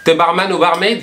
T'es barman ou barmaid?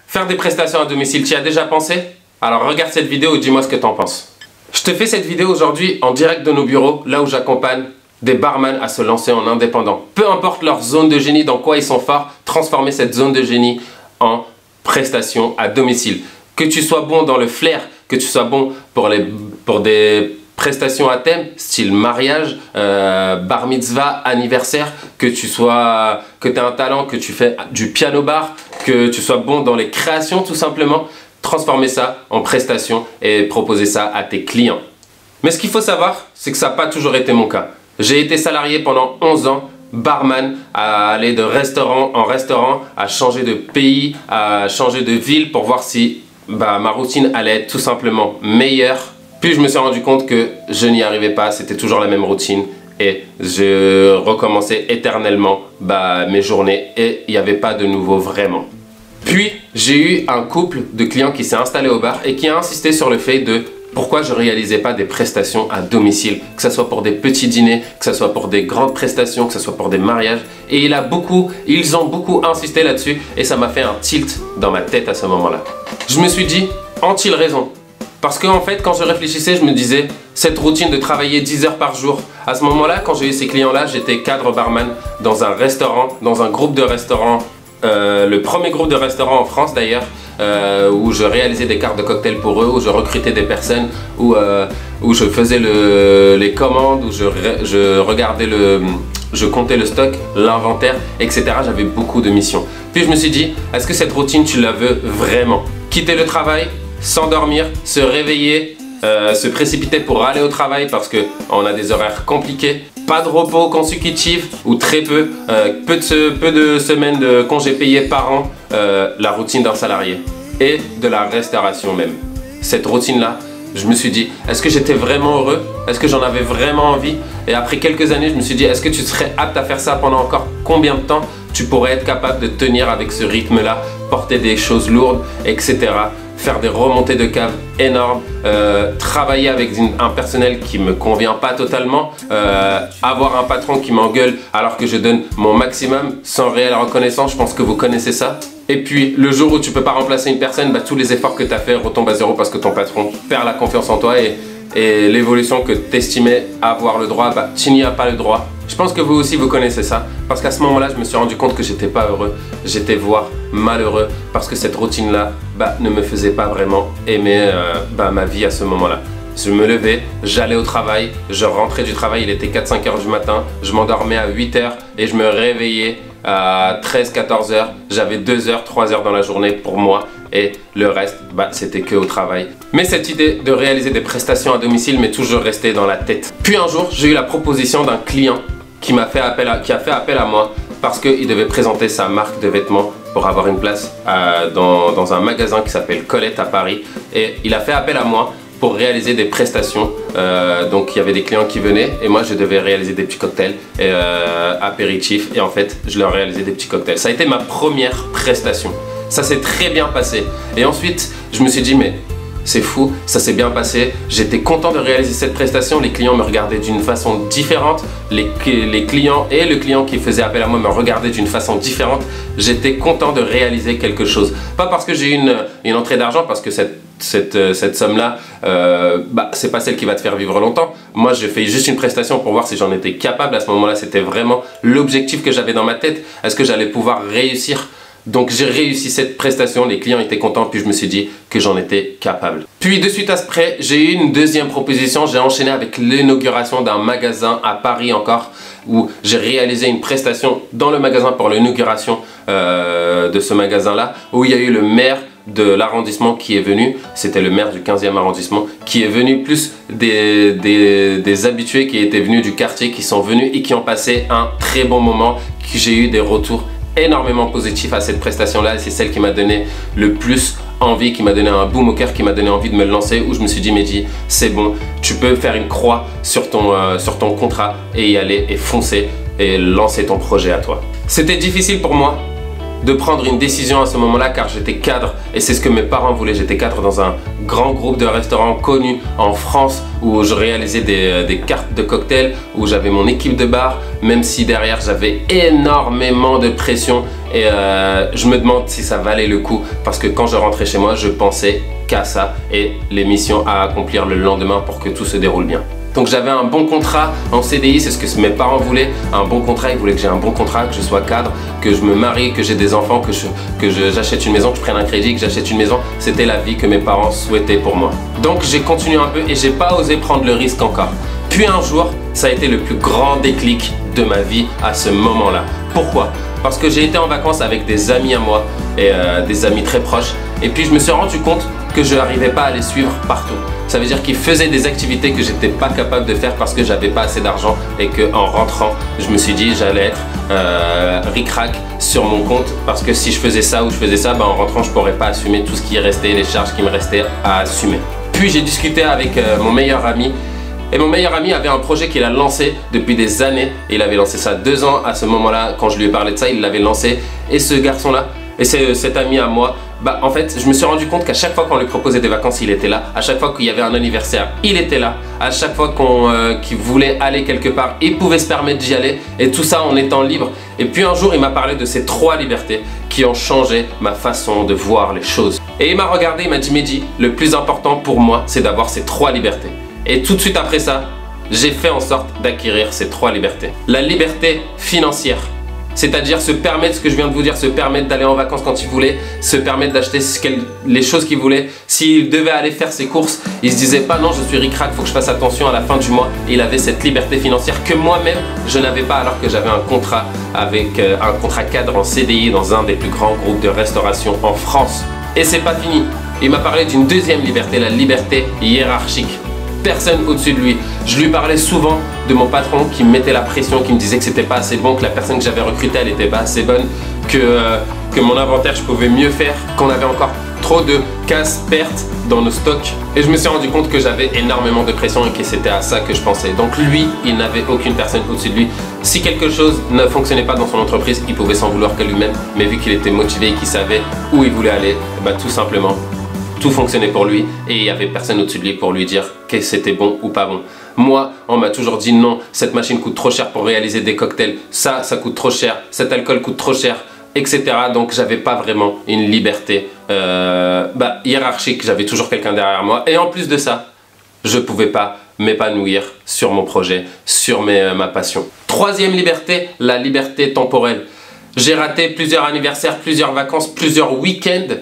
Faire des prestations à domicile, tu y as déjà pensé? Alors regarde cette vidéo et dis-moi ce que t'en penses. Je te fais cette vidéo aujourd'hui en direct de nos bureaux, là où j'accompagne des barman à se lancer en indépendant. Peu importe leur zone de génie, dans quoi ils sont forts, transformer cette zone de génie en prestation à domicile. Que tu sois bon dans le flair, que tu sois bon pour des prestations à thème, style mariage, bar mitzvah, anniversaire, que tu aies un talent, que tu fais du piano bar, que tu sois bon dans les créations tout simplement, transformer ça en prestation et proposer ça à tes clients. Mais ce qu'il faut savoir, c'est que ça n'a pas toujours été mon cas. J'ai été salarié pendant 11 ans, barman, à aller de restaurant en restaurant, à changer de pays, à changer de ville pour voir si ma routine allait être tout simplement meilleure. Puis je me suis rendu compte que je n'y arrivais pas, c'était toujours la même routine et je recommençais éternellement mes journées et il n'y avait pas de nouveau vraiment. Puis j'ai eu un couple de clients qui s'est installé au bar et qui a insisté sur le fait de pourquoi je ne réalisais pas des prestations à domicile, que ce soit pour des petits dîners, que ce soit pour des grandes prestations, que ce soit pour des mariages. Et ils ont beaucoup insisté là-dessus et ça m'a fait un tilt dans ma tête à ce moment-là. Je me suis dit, ont-ils raison? Parce qu'en fait, quand je réfléchissais, je me disais, cette routine de travailler 10 heures par jour, à ce moment-là, quand j'ai eu ces clients-là, j'étais cadre barman dans un restaurant, dans un groupe de restaurants, le premier groupe de restaurants en France d'ailleurs, où je réalisais des cartes de cocktail pour eux, où je recrutais des personnes, où je faisais les commandes, où je regardais je comptais le stock, l'inventaire, etc. J'avais beaucoup de missions. Puis je me suis dit, est-ce que cette routine, tu la veux vraiment? Quitter le travail, s'endormir, se réveiller, se précipiter pour aller au travail parce qu'on a des horaires compliqués, pas de repos consécutif ou très peu, peu de semaines de congés payés par an, la routine d'un salarié et de la restauration même. Cette routine-là, je me suis dit, est-ce que j'étais vraiment heureux? Est-ce que j'en avais vraiment envie? Et après quelques années, je me suis dit, est-ce que tu serais apte à faire ça pendant encore combien de temps tu pourrais être capable de tenir avec ce rythme-là, porter des choses lourdes, etc. Faire des remontées de cave énormes, travailler avec un personnel qui me convient pas totalement, avoir un patron qui m'engueule alors que je donne mon maximum sans réelle reconnaissance, je pense que vous connaissez ça. Et puis le jour où tu peux pas remplacer une personne, tous les efforts que tu as fait retombent à zéro parce que ton patron perd la confiance en toi et l'évolution que tu estimais avoir le droit, tu n'y as pas le droit. Je pense que vous aussi vous connaissez ça parce qu'à ce moment-là, je me suis rendu compte que j'étais pas heureux, j'étais voire malheureux parce que cette routine-là ne me faisait pas vraiment aimer ma vie à ce moment-là. Je me levais, j'allais au travail, je rentrais du travail, il était 4-5 heures du matin, je m'endormais à 8 heures et je me réveillais à 13-14 heures. J'avais 2 heures, 3 heures dans la journée pour moi et le reste, c'était que au travail. Mais cette idée de réaliser des prestations à domicile m'est toujours restée dans la tête. Puis un jour, j'ai eu la proposition d'un client qui a fait appel à moi parce qu'il devait présenter sa marque de vêtements pour avoir une place dans un magasin qui s'appelle Colette à Paris. Et il a fait appel à moi pour réaliser des prestations. Donc il y avait des clients qui venaient et moi je devais réaliser des petits cocktails apéritifs et en fait je leur réalisais des petits cocktails. Ça a été ma première prestation. Ça s'est très bien passé. Et ensuite je me suis dit mais c'est fou, ça s'est bien passé. J'étais content de réaliser cette prestation. Les clients me regardaient d'une façon différente. Les clients et le client qui faisait appel à moi me regardaient d'une façon différente. J'étais content de réaliser quelque chose. Pas parce que j'ai eu une entrée d'argent, parce que cette somme-là, c'est pas celle qui va te faire vivre longtemps. Moi, j'ai fait juste une prestation pour voir si j'en étais capable. À ce moment-là, c'était vraiment l'objectif que j'avais dans ma tête. Est-ce que j'allais pouvoir réussir? Donc j'ai réussi cette prestation, les clients étaient contents, puis je me suis dit que j'en étais capable. Puis de suite à ce près, j'ai eu une deuxième proposition, j'ai enchaîné avec l'inauguration d'un magasin à Paris encore, où j'ai réalisé une prestation dans le magasin pour l'inauguration de ce magasin-là, où il y a eu le maire de l'arrondissement qui est venu, c'était le maire du 15e arrondissement, qui est venu, plus des habitués qui étaient venus du quartier, qui sont venus et qui ont passé un très bon moment, que j'ai eu des retours énormément positif à cette prestation-là et c'est celle qui m'a donné le plus envie, qui m'a donné un boom au cœur, qui m'a donné envie de me lancer, où je me suis dit Mehdi, c'est bon, tu peux faire une croix sur ton contrat et y aller et foncer et lancer ton projet à toi. C'était difficile pour moi de prendre une décision à ce moment-là car j'étais cadre et c'est ce que mes parents voulaient. J'étais cadre dans un grand groupe de restaurants connus en France où je réalisais des cartes de cocktails, où j'avais mon équipe de bar, même si derrière j'avais énormément de pression et je me demande si ça valait le coup parce que quand je rentrais chez moi, je pensais qu'à ça et les missions à accomplir le lendemain pour que tout se déroule bien. Donc j'avais un bon contrat en CDI, c'est ce que mes parents voulaient, un bon contrat, ils voulaient que j'ai un bon contrat, que je sois cadre, que je me marie, que j'ai des enfants, que j'achète une maison, que je prenne un crédit, que j'achète une maison. C'était la vie que mes parents souhaitaient pour moi. Donc j'ai continué un peu et j'ai pas osé prendre le risque encore. Puis un jour, ça a été le plus grand déclic de ma vie à ce moment-là. Pourquoi? Parce que j'ai été en vacances avec des amis à moi et des amis très proches et puis je me suis rendu compte que je n'arrivais pas à les suivre partout. Ça veut dire qu'ils faisaient des activités que j'étais pas capable de faire parce que j'avais pas assez d'argent et qu'en rentrant, je me suis dit j'allais être ric-rac sur mon compte parce que si je faisais ça ou je faisais ça, ben, en rentrant je pourrais pas assumer tout ce qui restait, les charges qui me restaient à assumer. Puis j'ai discuté avec mon meilleur ami et mon meilleur ami avait un projet qu'il a lancé depuis des années. Il avait lancé ça 2 ans à ce moment-là, quand je lui ai parlé de ça, il l'avait lancé et ce garçon-là, et cet ami à moi, bah en fait je me suis rendu compte qu'à chaque fois qu'on lui proposait des vacances il était là, à chaque fois qu'il y avait un anniversaire il était là, à chaque fois qu'il voulait aller quelque part il pouvait se permettre d'y aller et tout ça en étant libre. Et puis un jour il m'a parlé de ces 3 libertés qui ont changé ma façon de voir les choses. Et il m'a regardé, il m'a dit Mehdi, le plus important pour moi c'est d'avoir ces 3 libertés. Et tout de suite après ça, j'ai fait en sorte d'acquérir ces 3 libertés. La liberté financière. C'est-à-dire se permettre, ce que je viens de vous dire, se permettre d'aller en vacances quand il voulait, se permettre d'acheter les choses qu'il voulait. S'il devait aller faire ses courses, il se disait pas non je suis ric-rac, faut que je fasse attention à la fin du mois. Et il avait cette liberté financière que moi-même je n'avais pas alors que j'avais un contrat avec un contrat cadre en CDI dans un des plus grands groupes de restauration en France. Et c'est pas fini, il m'a parlé d'une deuxième liberté, la liberté hiérarchique. Personne au-dessus de lui. Je lui parlais souvent de mon patron qui me mettait la pression, qui me disait que c'était pas assez bon, que la personne que j'avais recrutée elle était pas assez bonne, que mon inventaire je pouvais mieux faire, qu'on avait encore trop de casse-pertes dans nos stocks. Et je me suis rendu compte que j'avais énormément de pression et que c'était à ça que je pensais. Donc lui, il n'avait aucune personne au-dessus de lui. Si quelque chose ne fonctionnait pas dans son entreprise, il pouvait s'en vouloir qu'à lui-même. Mais vu qu'il était motivé et qu'il savait où il voulait aller, bah, tout simplement, tout fonctionnait pour lui et il n'y avait personne au-dessus de lui pour lui dire que c'était bon ou pas bon. Moi, on m'a toujours dit non, cette machine coûte trop cher pour réaliser des cocktails, ça coûte trop cher, cet alcool coûte trop cher, etc. Donc j'avais pas vraiment une liberté hiérarchique, j'avais toujours quelqu'un derrière moi. Et en plus de ça, je pouvais pas m'épanouir sur mon projet, sur ma passion. Troisième liberté, la liberté temporelle. J'ai raté plusieurs anniversaires, plusieurs vacances, plusieurs week-ends,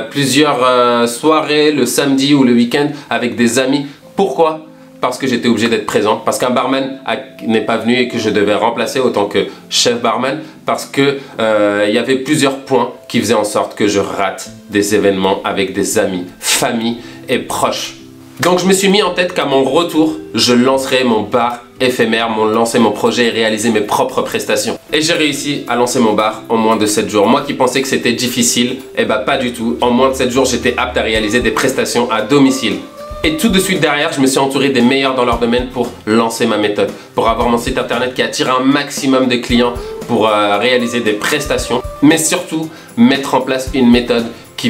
plusieurs soirées le samedi ou le week-end avec des amis. Pourquoi? Parce que j'étais obligé d'être présent, parce qu'un barman n'est pas venu et que je devais remplacer autant que chef barman, parce que y avait plusieurs points qui faisaient en sorte que je rate des événements avec des amis, famille et proches. Donc je me suis mis en tête qu'à mon retour, je lancerai mon bar éphémère, lancer mon projet et réaliser mes propres prestations. Et j'ai réussi à lancer mon bar en moins de 7 jours. Moi qui pensais que c'était difficile, eh ben pas du tout. En moins de 7 jours, j'étais apte à réaliser des prestations à domicile. Et tout de suite derrière, je me suis entouré des meilleurs dans leur domaine pour lancer ma méthode, pour avoir mon site internet qui attire un maximum de clients, pour réaliser des prestations, mais surtout mettre en place une méthode qui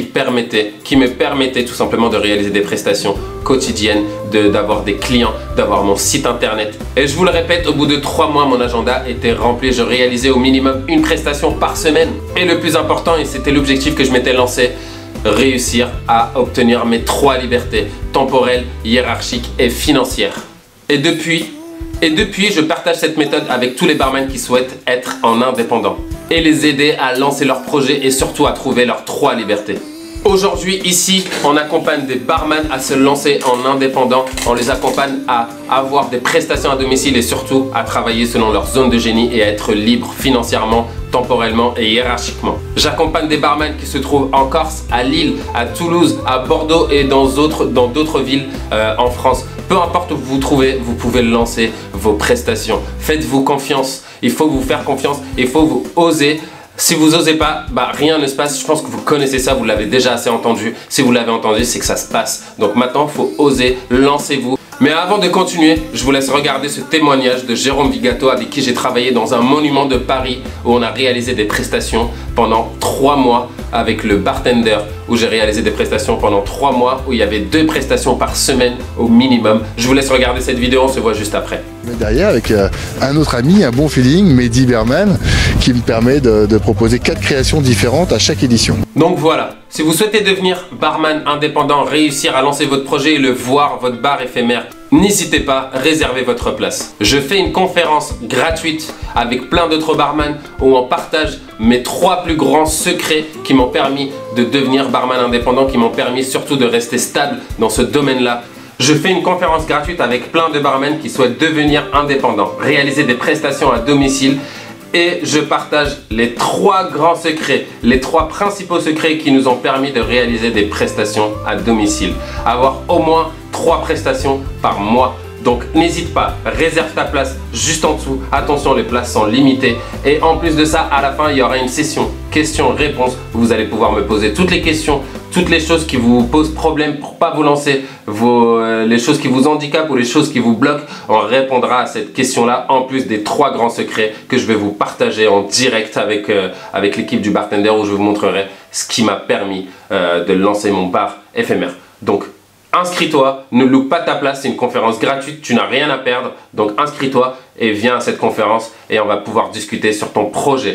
me permettait tout simplement de réaliser des prestations quotidiennes, d'avoir des clients, d'avoir mon site internet. Et je vous le répète, au bout de 3 mois, mon agenda était rempli. Je réalisais au minimum une prestation par semaine. Et le plus important, et c'était l'objectif que je m'étais lancé, réussir à obtenir mes 3 libertés, temporelles, hiérarchiques et financières. Et depuis, je partage cette méthode avec tous les barman qui souhaitent être en indépendant et les aider à lancer leur projet et surtout à trouver leurs 3 libertés. Aujourd'hui, ici, on accompagne des barman à se lancer en indépendant. On les accompagne à avoir des prestations à domicile et surtout à travailler selon leur zone de génie et à être libre financièrement, temporellement et hiérarchiquement. J'accompagne des barman qui se trouvent en Corse, à Lille, à Toulouse, à Bordeaux et dans d'autres villes en France. Peu importe où vous vous trouvez, vous pouvez lancer vos prestations. Faites-vous confiance. Il faut vous faire confiance. Il faut vous oser. Si vous n'osez pas, rien ne se passe. Je pense que vous connaissez ça, vous l'avez déjà assez entendu. Si vous l'avez entendu, c'est que ça se passe. Donc maintenant, il faut oser, lancez-vous. Mais avant de continuer, je vous laisse regarder ce témoignage de Jérôme Vigato avec qui j'ai travaillé dans un monument de Paris où on a réalisé des prestations pendant 3 mois avec le bartender, où j'ai réalisé des prestations pendant 3 mois où il y avait 2 prestations par semaine au minimum. Je vous laisse regarder cette vidéo, on se voit juste après. Mais derrière, avec un autre ami, un bon feeling, Mehdi Berman, qui me permet de proposer 4 créations différentes à chaque édition. Donc voilà, si vous souhaitez devenir barman indépendant, réussir à lancer votre projet et le voir, votre bar éphémère, n'hésitez pas, réservez votre place. Je fais une conférence gratuite avec plein d'autres barman où on partage mes 3 plus grands secrets qui m'ont permis de devenir barman indépendant, qui m'ont permis surtout de rester stable dans ce domaine-là. Je fais une conférence gratuite avec plein de barman qui souhaitent devenir indépendants, réaliser des prestations à domicile. Et je partage les 3 grands secrets, les 3 principaux secrets qui nous ont permis de réaliser des prestations à domicile. Avoir au moins 3 prestations par mois. Donc n'hésite pas, réserve ta place juste en dessous. Attention, les places sont limitées. Et en plus de ça, à la fin, il y aura une session questions-réponses où vous allez pouvoir me poser toutes les questions, toutes les choses qui vous posent problème pour ne pas vous lancer, les choses qui vous handicapent ou les choses qui vous bloquent. On répondra à cette question-là en plus des 3 grands secrets que je vais vous partager en direct avec l'équipe du bartender où je vous montrerai ce qui m'a permis de lancer mon bar éphémère. Donc, inscris-toi, ne loupe pas ta place, c'est une conférence gratuite, tu n'as rien à perdre. Donc inscris-toi et viens à cette conférence et on va pouvoir discuter sur ton projet.